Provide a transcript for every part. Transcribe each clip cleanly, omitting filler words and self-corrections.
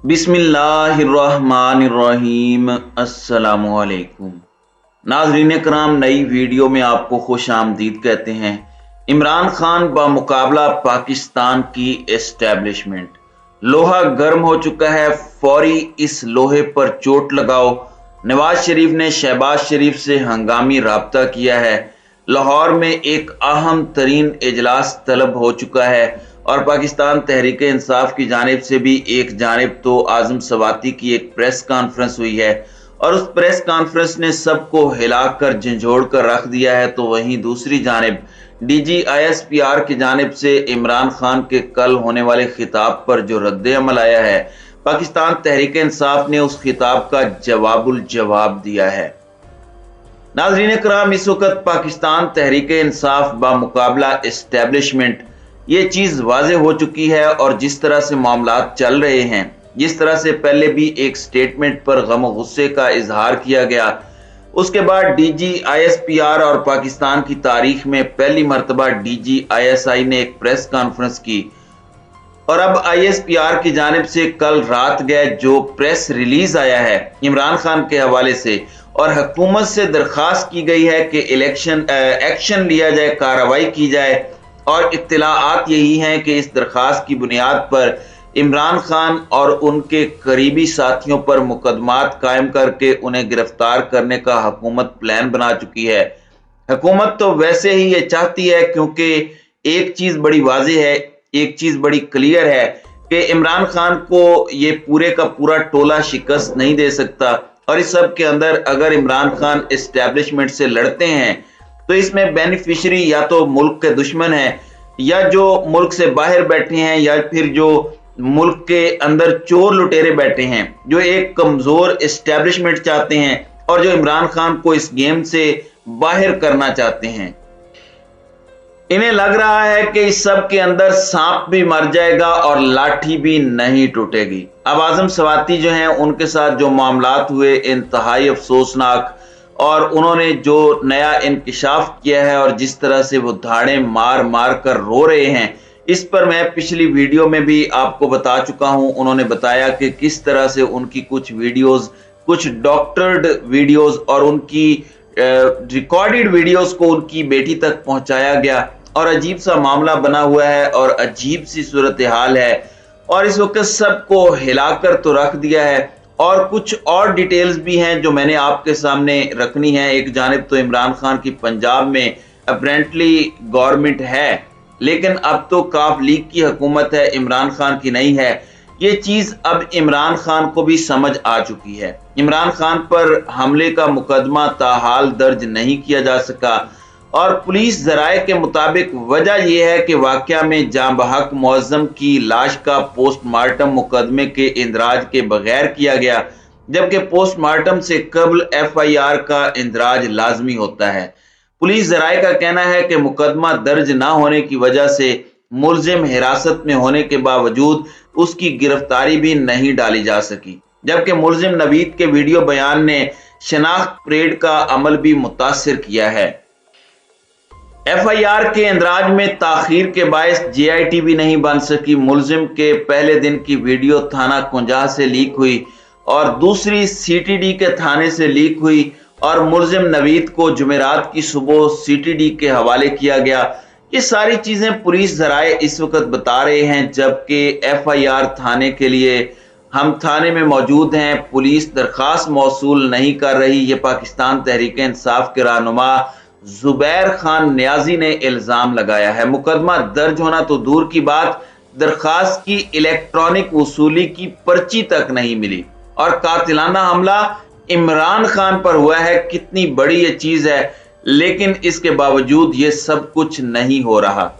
बिस्मिल्लाहिर्रहमानिर्रहीम। अस्सलामुअलैकुम नाज़रीन कराम, नई वीडियो में आपको खुश आमदीद कहते हैं। इमरान खान बमुकाबला पाकिस्तान की एस्टेब्लिशमेंट, लोहा गर्म हो चुका है, फौरी इस लोहे पर चोट लगाओ। नवाज शरीफ ने शहबाज शरीफ से हंगामी राब्ता किया है। लाहौर में एक अहम तरीन इजलास तलब हो चुका है और पाकिस्तान तहरीक इंसाफ की जानिब से भी एक जानिब तो आजम सवाती की एक प्रेस कॉन्फ्रेंस हुई है और उस प्रेस कॉन्फ्रेंस ने सबको हिलाकर झंझोड़ कर रख दिया है, तो वहीं दूसरी जानिब DGISPR की जानिब से इमरान खान के कल होने वाले खिताब पर जो रद्द अमल आया है, पाकिस्तान तहरीक इंसाफ ने उस खिताब का जवाबुल जवाब दिया है। नाज़रीन कराम, इस वक्त पाकिस्तान तहरीक इंसाफ बमुकाबला एस्टेब्लिशमेंट ये चीज वाज़ेह हो चुकी है और जिस तरह से मामलात चल रहे हैं, जिस तरह से पहले भी एक स्टेटमेंट पर गम गुस्से का इजहार किया गया, उसके बाद DGISPR और पाकिस्तान की तारीख में पहली मर्तबा DGISI ने एक प्रेस कॉन्फ्रेंस की और अब ISPR की जानिब से कल रात गए जो प्रेस रिलीज आया है इमरान खान के हवाले से, और हुकूमत से दरखास्त की गई है कि एक्शन लिया जाए, कार्रवाई की जाए। और इत्तलाआत यही हैं कि इस दरखास्त की बुनियाद पर इमरान खान और उनके करीबी साथियों पर मुकदमात कायम करके उन्हें गिरफ्तार करने का हुकूमत प्लान बना चुकी है। हुकूमत तो वैसे ही ये चाहती है, क्योंकि एक चीज बड़ी वाज़ेह है, एक चीज बड़ी क्लियर है कि इमरान खान को ये पूरे का पूरा टोला शिकस्त नहीं दे सकता। और इस सब के अंदर अगर इमरान खान एस्टेब्लिशमेंट से लड़ते हैं तो इसमें बेनिफिशियरी या तो मुल्क के दुश्मन हैं, या जो मुल्क से बाहर बैठे हैं, या फिर जो मुल्क के अंदर चोर लुटेरे बैठे हैं, जो एक कमजोर एस्टेब्लिशमेंट चाहते हैं और जो इमरान खान को इस गेम से बाहर करना चाहते हैं। इन्हें लग रहा है कि इस सब के अंदर सांप भी मर जाएगा और लाठी भी नहीं टूटेगी। अब आजम सवाती जो हैं, उनके साथ जो मामलात हुए इंतहाई अफसोसनाक, और उन्होंने जो नया इंकिशाफ किया है और जिस तरह से वो धाड़े मार मार कर रो रहे हैं, इस पर मैं पिछली वीडियो में भी आपको बता चुका हूं। उन्होंने बताया कि किस तरह से उनकी कुछ वीडियोस, कुछ डॉक्टर्ड वीडियोस और उनकी रिकॉर्डेड वीडियोस को उनकी बेटी तक पहुंचाया गया और अजीब सा मामला बना हुआ है और अजीब सी सूरत हाल है और इस वक्त सबको हिलाकर तो रख दिया है। और कुछ और डिटेल्स भी हैं जो मैंने आपके सामने रखनी है। एक जानिब तो इमरान खान की पंजाब में अपेरेंटली गवर्नमेंट है, लेकिन अब तो काफ लीग की हुकूमत है, इमरान खान की नहीं है। ये चीज अब इमरान खान को भी समझ आ चुकी है। इमरान खान पर हमले का मुकदमा ताहाल दर्ज नहीं किया जा सका और पुलिस जराये के मुताबिक वजह यह है कि वाकया में जां बहक मुअज्जम की लाश का पोस्टमार्टम मुकदमे के इंदराज के बगैर किया गया, जबकि पोस्टमार्टम से कबल FIR का इंदराज लाजमी होता है। पुलिस जराये का कहना है कि मुकदमा दर्ज ना होने की वजह से मुलजिम हिरासत में होने के बावजूद उसकी गिरफ्तारी भी नहीं डाली जा सकी, जबकि मुलजिम नवीद के वीडियो बयान ने शनाख्त परेड का अमल भी मुतासिर किया है। FIR के इंदराज में ताखीर के बायस JIT भी नहीं बन सकी। मुलजिम के पहले दिन की वीडियो थाना कुंजा से लीक हुई और दूसरी CTD के थाने से लीक हुई और मुलजिम नवीद को जुमेरात की सुबह CTD के हवाले किया गया। ये सारी चीजें पुलिस जराए इस वक्त बता रहे हैं, जबकि FIR थाने के लिए हम थाने में मौजूद हैं, पुलिस दरखास्त मौसूल नहीं कर रही। ये पाकिस्तान तहरीक इंसाफ के रहनुमा जुबैर खान न्याजी ने इल्जाम लगाया है। मुकदमा दर्ज होना तो दूर की बात, दरखास्त की इलेक्ट्रॉनिक वसूली की पर्ची तक नहीं मिली और कातिलाना हमला इमरान खान पर हुआ है। कितनी बड़ी ये चीज है, लेकिन इसके बावजूद ये सब कुछ नहीं हो रहा।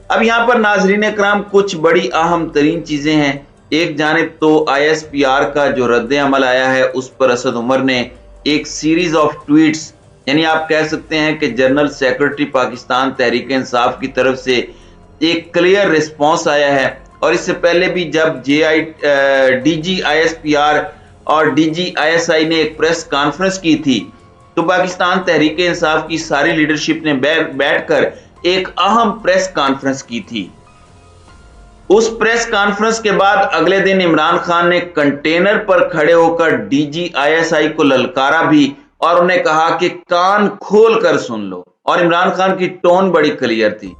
अब यहाँ पर नाजरीन कराम कुछ बड़ी अहम तरीन चीजें हैं। एक जानिब तो ISPR का जो रद्द अमल आया है उस पर असद उमर ने एक सीरीज ऑफ ट्वीट्स, यानी आप कह सकते हैं कि जनरल सेक्रेटरी पाकिस्तान तहरीक इंसाफ की तरफ से एक क्लियर रिस्पांस आया है। और इससे पहले भी जब DGISPR और DGISI ने एक प्रेस कॉन्फ्रेंस की थी तो पाकिस्तान तहरीक इंसाफ की सारी लीडरशिप ने बैठकर एक अहम प्रेस कॉन्फ्रेंस की थी उस प्रेस कॉन्फ्रेंस के बाद अगले दिन इमरान खान ने कंटेनर पर खड़े होकर डीजी आईएसआई को ललकारा भी और उन्हें कहा कि कान खोल कर सुन लो, और इमरान खान की टोन बड़ी क्लियर थी।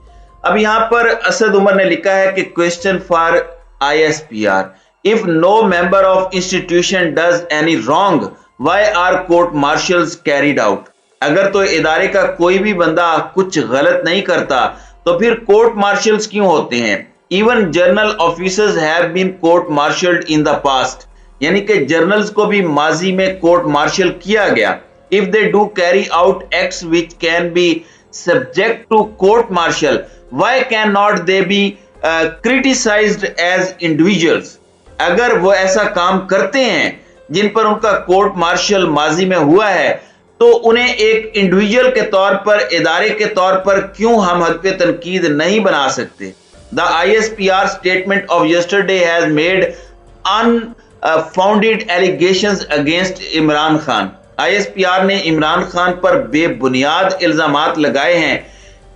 अब यहां पर असद उमर ने लिखा है कि question for ISPR, if no member of institution does any wrong why are court martials carried out. अगर तो इदारे का कोई भी बंदा कुछ गलत नहीं करता तो फिर कोर्ट मार्शल्स क्यों होते हैं। Even general officers have been court martialled in the past, यानी कि जर्नल्स को भी माजी में कोर्ट मार्शल किया गया। If they do carry out acts which can be subject to court martial, why can not they be criticised as individuals. अगर वो ऐसा काम करते हैं जिन पर उनका कोर्ट मार्शल माजी में हुआ है, तो उन्हें एक इंडिविजुअल के तौर पर, इदारे के तौर पर क्यों हम हद पे तनकीद नहीं बना सकते। The ISPR statement of yesterday has made unfounded allegations against Imran Khan. ISPR ने इमरान खान पर बेबुनियाद इल्जामात लगाए हैं।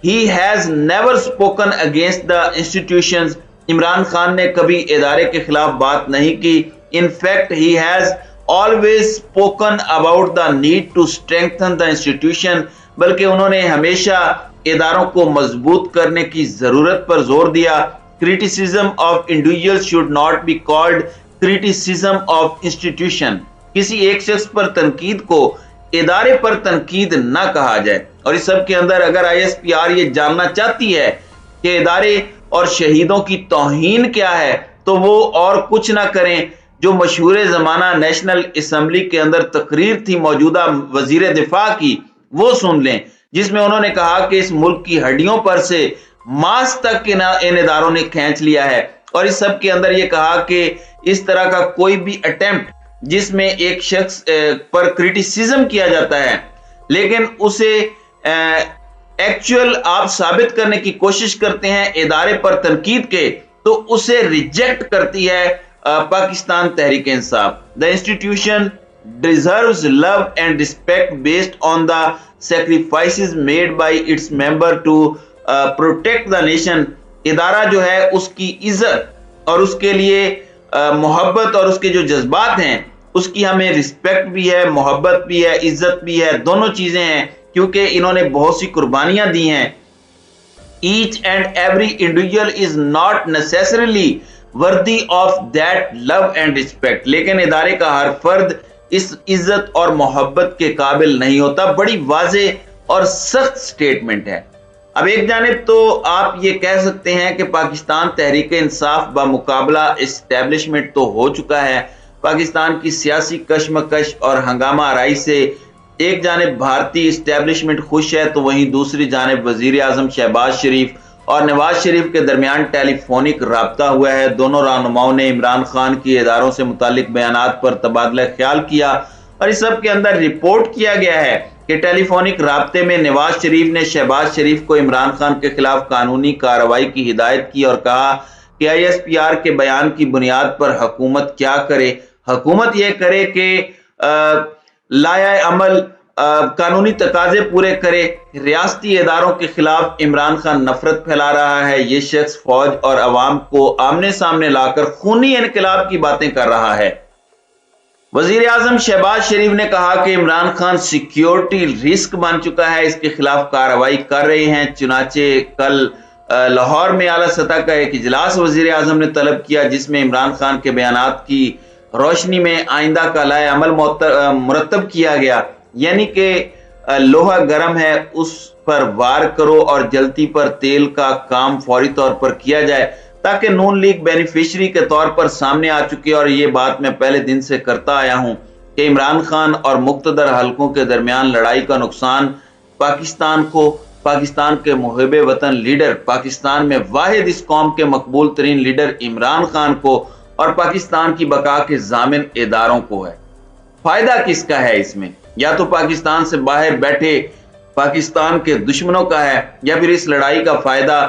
He has never spoken against the institutions। Imran Khan ने कभी इदारे के खिलाफ बात नहीं की। In fact, he has always spoken about the need to strengthen the institution। बल्कि उन्होंने हमेशा इदारों को मजबूत करने की जरूरत पर जोर दिया। Criticism of individual should not be called criticism of institution. किसी एक शख्स पर तनकीद को इदारे पर तनकीद ना कहा जाए। और इस सब के अंदर अगर ISPR ये जानना चाहती है कि इदारे और शहीदों की तौहीन क्या है, तो वो और कुछ ना करें, जो मशहूर जमाना नेशनल असेंबली के अंदर तकरीर थी मौजूदा वजीर दिफा की, वो सुन लें, जिसमें उन्होंने कहा कि इस मुल्क की हड्डियों पर से मांस तक इन इदारों ने खींच लिया है। और इस सब के अंदर ये कहा कि इस तरह का कोई भी अटेम्प्ट जिसमें एक शख्स पर क्रिटिसिज्म किया जाता है लेकिन उसे एक्चुअल आप साबित करने की कोशिश करते हैं इदारे पर तनकीद के, तो उसे रिजेक्ट करती है Pakistan Tehreek Insaf. The institution deserves love and respect based on the sacrifices made by its member to protect the nation। इदारा जो है उसकी इज्जत और उसके लिए मोहब्बत और उसके जो जज्बात हैं उसकी हमें रिस्पेक्ट भी है, मोहब्बत भी है, इज्जत भी है, दोनों चीजें हैं, क्योंकि इन्होंने बहुत सी कुर्बानियां दी हैं। Each and every individual is not necessarily worthy of that love and respect। लेकिन इदारे का हर फर्द इस इज्जत और मोहब्बत के काबिल नहीं होता। बड़ी वाज़ेह और सख्त स्टेटमेंट है। अब एक जानिब तो आप ये कह सकते हैं कि पाकिस्तान तहरीक इंसाफ बामुकाबला एस्टेब्लिशमेंट तो हो चुका है। पाकिस्तान की सियासी कशमकश और हंगामा आराई से एक जानिब भारतीय एस्टेब्लिशमेंट खुश है, तो वहीं दूसरी जानिब वजीर आजम शहबाज शरीफ और नवाज शरीफ के दरमियान टेलीफोनिक राब्ता हुआ है। दोनों रहनुमाओं ने इमरान खान की इदारों से मुतालिक बयानात पर तबादला ख्याल किया और इस सब के अंदर रिपोर्ट किया गया है कि टेलीफोनिक राब्ते में नवाज शरीफ ने शहबाज शरीफ को इमरान खान के खिलाफ कानूनी कार्रवाई की हिदायत की और कहा कि ISPR के बयान की बुनियाद पर हुकूमत क्या करे। हुकूमत यह करे कि लाया अमल कानूनी तकाजे पूरे करे। रियासती इदारों के खिलाफ इमरान खान नफरत फैला रहा है। ये शख्स फौज और अवाम को आमने सामने लाकर खूनी इनकलाब की बातें कर रहा है। वजीर आजम शहबाज शरीफ ने कहा कि इमरान खान सिक्योरिटी रिस्क बन चुका है, इसके खिलाफ कार्रवाई कर रहे हैं। चुनाचे कल लाहौर में आला सतह का एक इजलास वजीर आजम ने तलब किया, जिसमें इमरान खान के बयानात की रोशनी में आइंदा का लाए अमल मुरतब किया गया। यानी कि लोहा गर्म है, उस पर वार करो और जलती पर तेल का काम फौरी तौर पर किया जाए, ताकि नून लीग बेनिफिशियरी के तौर पर सामने आ चुकी है। और ये बात मैं पहले दिन से करता आया हूं कि इमरान खान और मुक्तदर हलकों के दरमियान लड़ाई का नुकसान पाकिस्तान को, पाकिस्तान के मुहिब वतन लीडर, पाकिस्तान में वाहिद इस कौम के मकबूल तरीन लीडर इमरान खान को और पाकिस्तान की बका के जामिन इदारों को है। फायदा किसका है इसमें? या तो पाकिस्तान से बाहर बैठे पाकिस्तान के दुश्मनों का है, या फिर इस लड़ाई का फायदा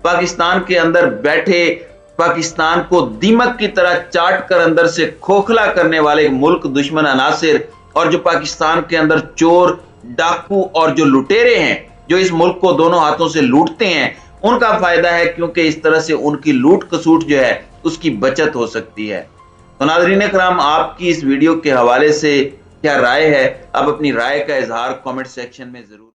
पाकिस्तान के अंदर बैठे पाकिस्तान को दीमक की तरह चाट कर अंदर से खोखला करने वाले मुल्क दुश्मन अनासिर और जो पाकिस्तान के अंदर चोर, डाकू और जो लुटेरे हैं, जो इस मुल्क को दोनों हाथों से लूटते हैं, उनका फायदा है, क्योंकि इस तरह से उनकी लूट खसूट जो है उसकी बचत हो सकती है। तो नाज़रीन कराम, आपकी इस वीडियो के हवाले से क्या राय है? आप अपनी राय का इजहार कमेंट सेक्शन में जरूर